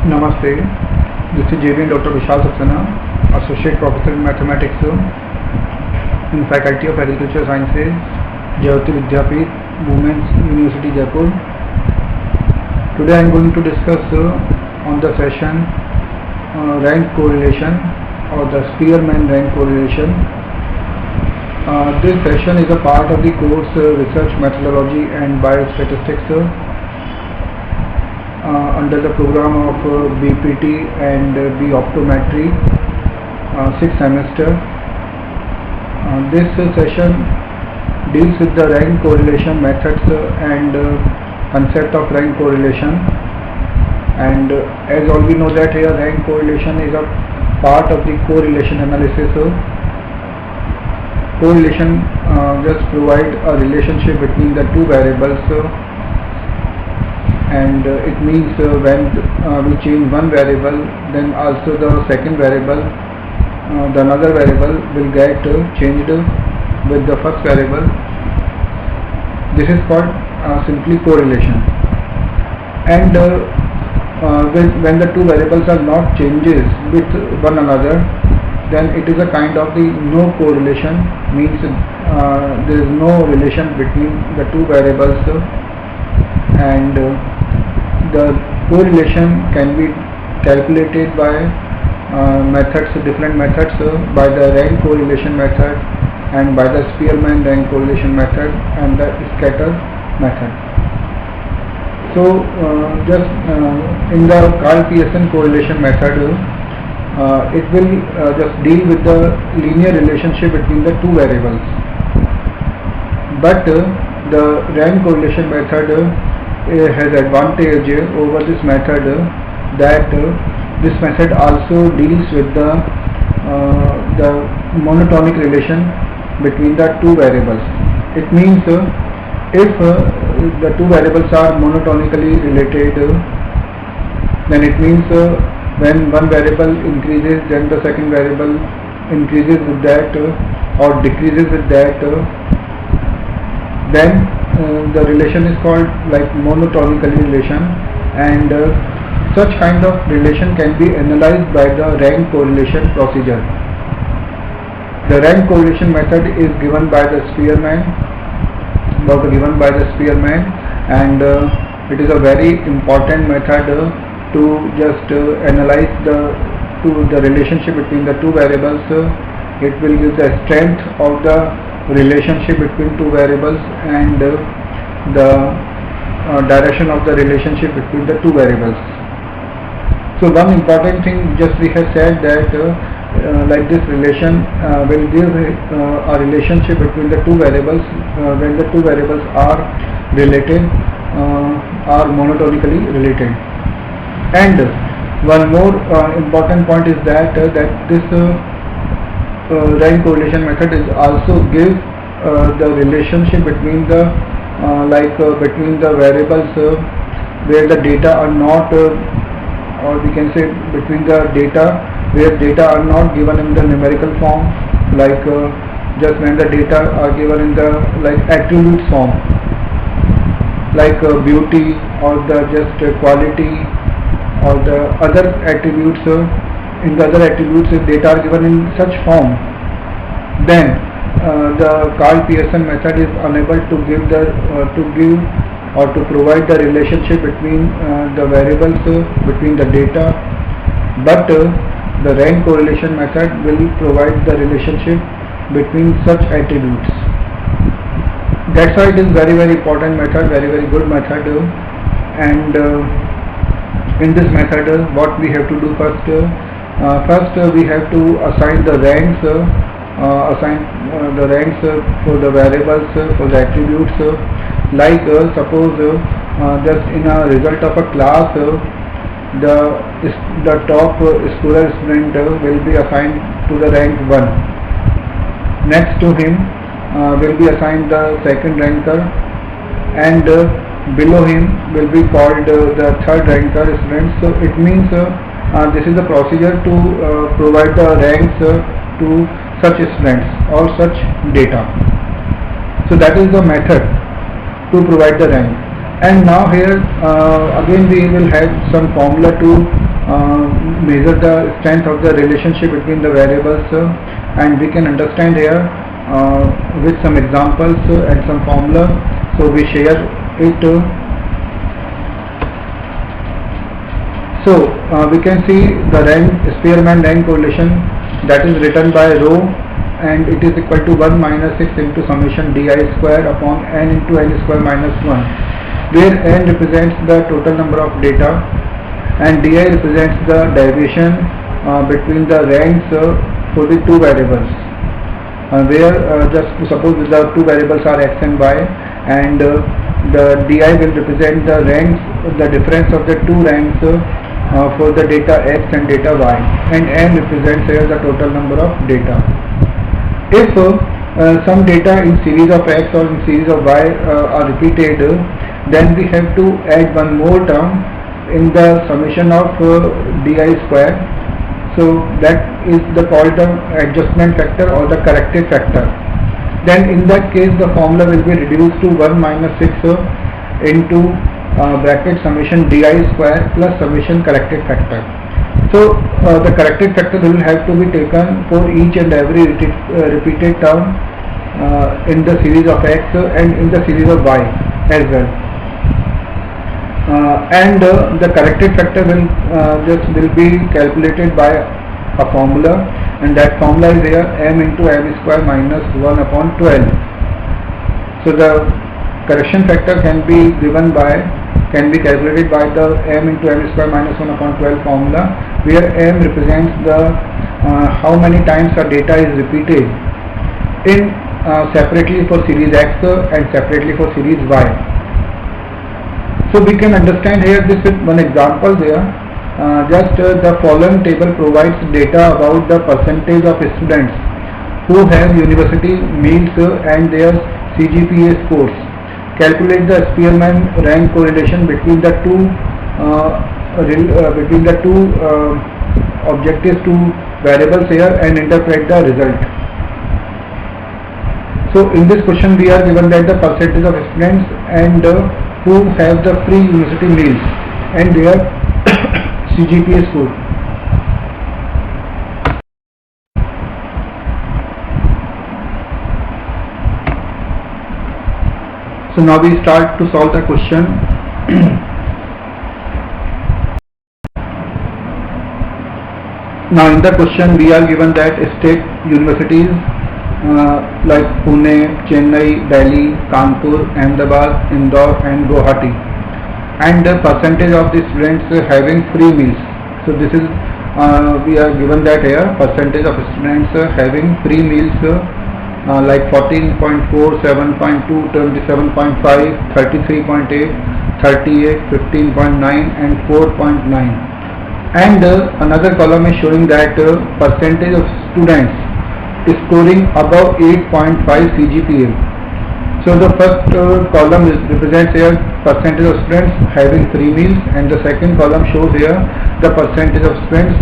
Namaste. This is JV Dr. Vishal Saxena, Associate Professor in Mathematics in Faculty of Agricultural Sciences, Jayoti Vidyapeeth, Women's University, Jaipur. Today I am going to discuss on the session rank correlation or the Spearman rank correlation. This session is a part of the course Research Methodology and Biostatistics under the program of BPT and B Optometry 6th semester. This session deals with the rank correlation methods and concept of rank correlation, and as all we know that here rank correlation is a part of the correlation analysis. Correlation just provide a relationship between the two variables, and it means when we change one variable, then also the second variable, the another variable will get changed with the first variable. This is called simply correlation. And when the two variables are not changes with one another, then it is a kind of the no correlation, means there is no relation between the two variables, and the correlation can be calculated by different methods, by the rank correlation method and by the Spearman rank correlation method and the scatter method. So just in the Karl Pearson correlation method, it will just deal with the linear relationship between the two variables, but the rank correlation method has advantage over this method, that this method also deals with the monotonic relation between the two variables. It means if the two variables are monotonically related, then it means when one variable increases, then the second variable increases with that or decreases with that, then the relation is called like monotonically relation, and such kind of relation can be analyzed by the rank correlation procedure. The rank correlation method is given by the Spearman, and it is a very important method to just analyze the relationship between the two variables. It will give the strength of the relationship between two variables and the direction of the relationship between the two variables. So one important thing just we have said that like this relation will give a relationship between the two variables when the two variables are related, are monotonically related. And one more important point is that this rank correlation method is also give the relationship between the between the variables where the data are not, or we can say between the data where data are not given in the numerical form, like just when the data are given in the like attribute form, like beauty or the just quality or the other attributes. In the other attributes, if data are given in such form, then the Karl Pearson method is unable to give or to provide the relationship between the variables between the data, but the rank correlation method will provide the relationship between such attributes. That's why it is very important method, very good method. And in this method, what we have to do first we have to assign the ranks, for the variables, for the attributes. Like suppose just in a result of a class, the top scorer student will be assigned to the rank 1. Next to him will be assigned the second ranker, and below him will be called the third ranker student. So it means this is the procedure to provide the ranks to such students or such data. So that is the method to provide the rank. And now here again we will have some formula to measure the strength of the relationship between the variables, and we can understand here with some examples and some formula. So we share it. So we can see the Spearman rank correlation, that is written by rho, and it is equal to 1 minus 6 into summation di square upon n into n square minus 1, where n represents the total number of data and di represents the deviation between the ranks for the two variables, where just suppose the two variables are x and y, and the di will represent the ranks, the difference of the two ranks for the data x and data y, and n represents here the total number of data. If some data in series of x or in series of y are repeated, then we have to add one more term in the summation of di square. So that is called the adjustment factor or the corrected factor. Then in that case the formula will be reduced to 1 minus 6 into bracket summation di square plus summation corrected factor. So the corrected factor will have to be taken for each and every repeated term in the series of x and in the series of y as well. And the corrected factor will be calculated by a formula, and that formula is here m into m square minus 1 upon 12. So the correction factor can be calculated by the m into m square minus 1 upon 12 formula, where m represents the how many times a data is repeated in separately for series x and separately for series y. So we can understand here this with one example there. The following table provides data about the percentage of students who have university meals and their CGPA scores. Calculate the Spearman rank correlation between the two objectives, two variables here, and interpret the result. So in this question we are given that the percentage of students and who have the free university meals and their CGPA score. So now we start to solve the question. Now in the question we are given that state universities like Pune, Chennai, Delhi, Kanpur, Ahmedabad, Indore and Guwahati, and the percentage of the students having free meals. So this is we are given that here percentage of students having free meals like 14.4, 7.2, 27.5, 33.8, 38, 15.9 and 4.9. And another column is showing that percentage of students scoring above 8.5 CGPA. So the first column represents here percentage of students having free meals, and the second column shows here the percentage of students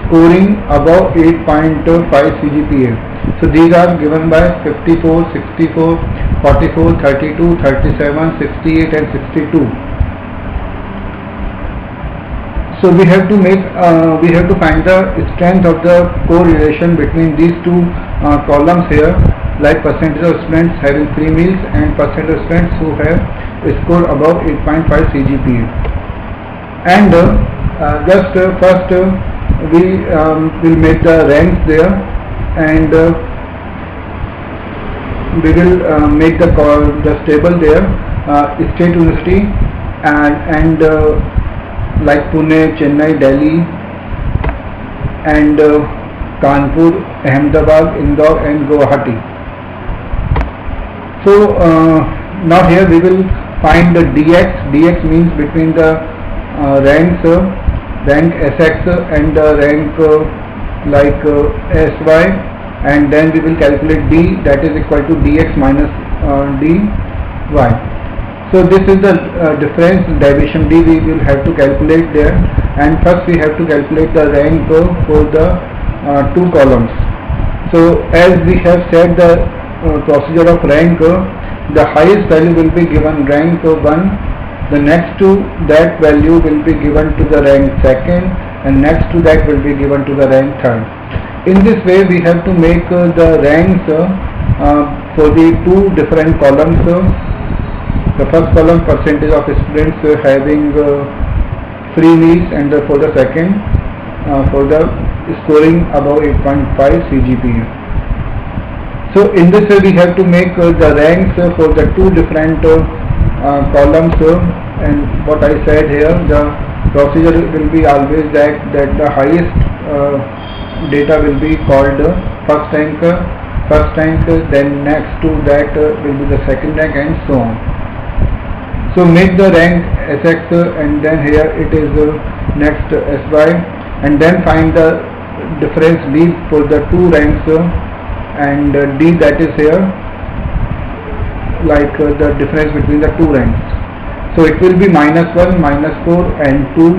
scoring above 8.5 CGPA. So these are given by 54, 64, 44, 32, 37, 68 and 62. So we have to find the strength of the correlation between these two columns here, like percentage of students having free meals and percentage of students who have scored above 8.5 CGPA. And first we will make the ranks there, and we will make the table there, state university and like Pune, Chennai, Delhi and Kanpur, Ahmedabad, Indore and Guwahati. So now here we will find the dx. Dx means between the rank Sx and the rank Sy, and then we will calculate d, that is equal to dx minus dy. So this is the difference deviation d we will have to calculate there, and first we have to calculate the rank for the two columns. So as we have said the procedure of rank, the highest value will be given rank 1 the next to that value will be given to the rank second, and next to that will be given to the rank third. In this way we have to make the ranks for the two different columns. The first column, percentage of students having free meals, and for the second for the scoring above 8.5 CGPA. So in this way we have to make the ranks for the two different columns, and what I said here, the procedure will be always that the highest data will be called first rank, then next to that will be the second rank, and so on. So make the rank Sx, and then here it is next Sy, and then find the difference D for the two ranks, and D, that is here like the difference between the two ranks. So it will be -1, -4 and 2,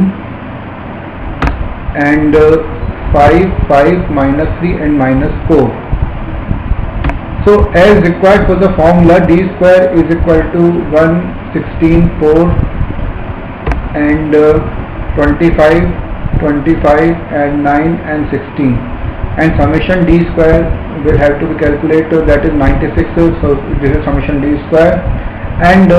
and 5, -3 and -4. So as required for the formula, D square is equal to 1, 16, 4 and 25, 25 and 9 and 16, and summation D square will have to be calculated, that is 96. So this is summation D square, and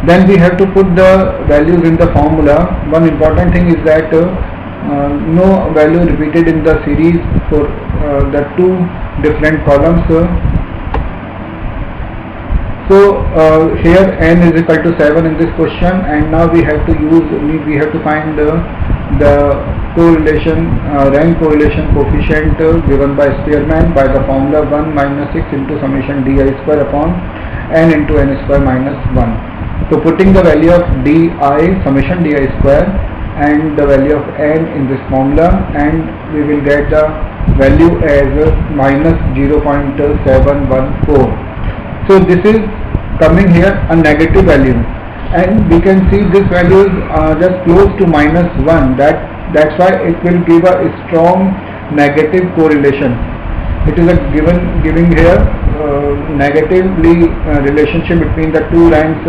then we have to put the values in the formula. One important thing is that no value repeated in the series for the two different columns. So here n is equal to 7 in this question, and now we have to find the correlation rank correlation coefficient given by Spearman by the formula 1 minus 6 into summation di square upon n into n square minus 1. So putting the value of di, summation di square, and the value of n in this formula, and we will get the value as minus 0.714. So this is coming here a negative value, and we can see this value is just close to -1. That's why it will give a strong negative correlation. It is a giving here negatively relationship between the two ranks,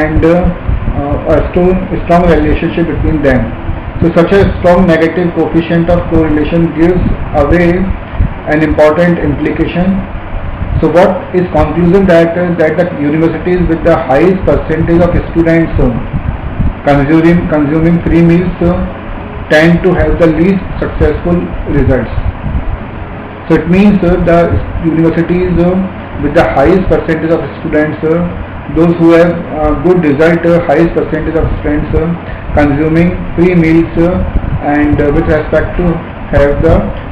and a strong relationship between them. So such a strong negative coefficient of correlation gives away an important implication. So what is conclusion, that the universities with the highest percentage of students consuming free meals tend to have the least successful results. So it means the universities with the highest percentage of students, those who have good result, highest percentage of students consuming free meals, and with respect to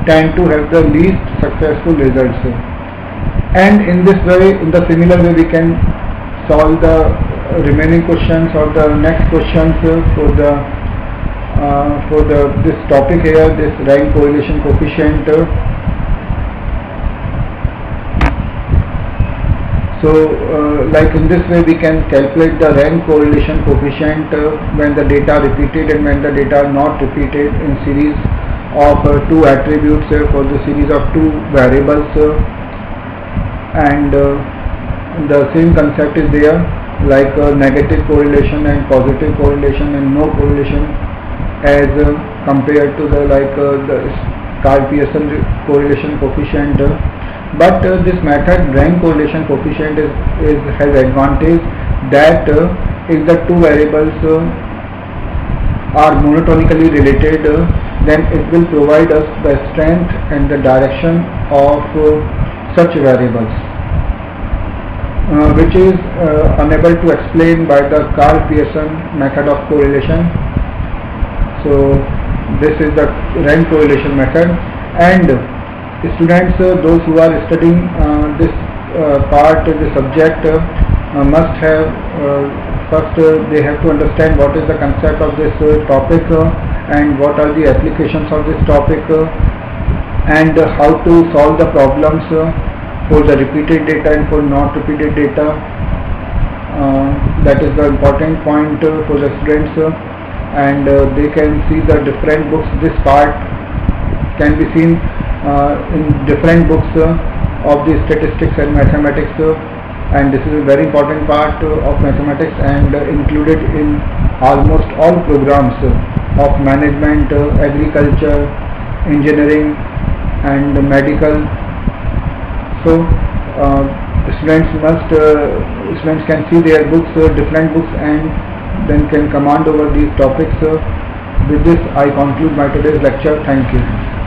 tend to have the least successful results. And in this way, in the similar way, we can solve the remaining questions or the next questions for this topic here, this rank correlation coefficient. So like in this way we can calculate the rank correlation coefficient when the data repeated and when the data are not repeated in series of two attributes for the series of two variables, and the same concept is there, like negative correlation and positive correlation and no correlation, as compared to the Karl-Pearson correlation coefficient. But this method, rank correlation coefficient, has advantage that if the two variables are monotonically related, then it will provide us the strength and the direction of such variables, which is unable to explain by the Karl-Pearson method of correlation. So this is the rank correlation method, and students, those who are studying this the subject, must have first they have to understand what is the concept of this topic, and what are the applications of this topic, and how to solve the problems for the repeated data and for not repeated data. That is the important point for the students, and they can see the different books. This part can be seen in different books of the statistics and mathematics, and this is a very important part of mathematics and included in almost all programs of management, agriculture, engineering and medical. So students can see their books, different books, and then can command over these topics. With this I conclude my today's lecture. Thank you.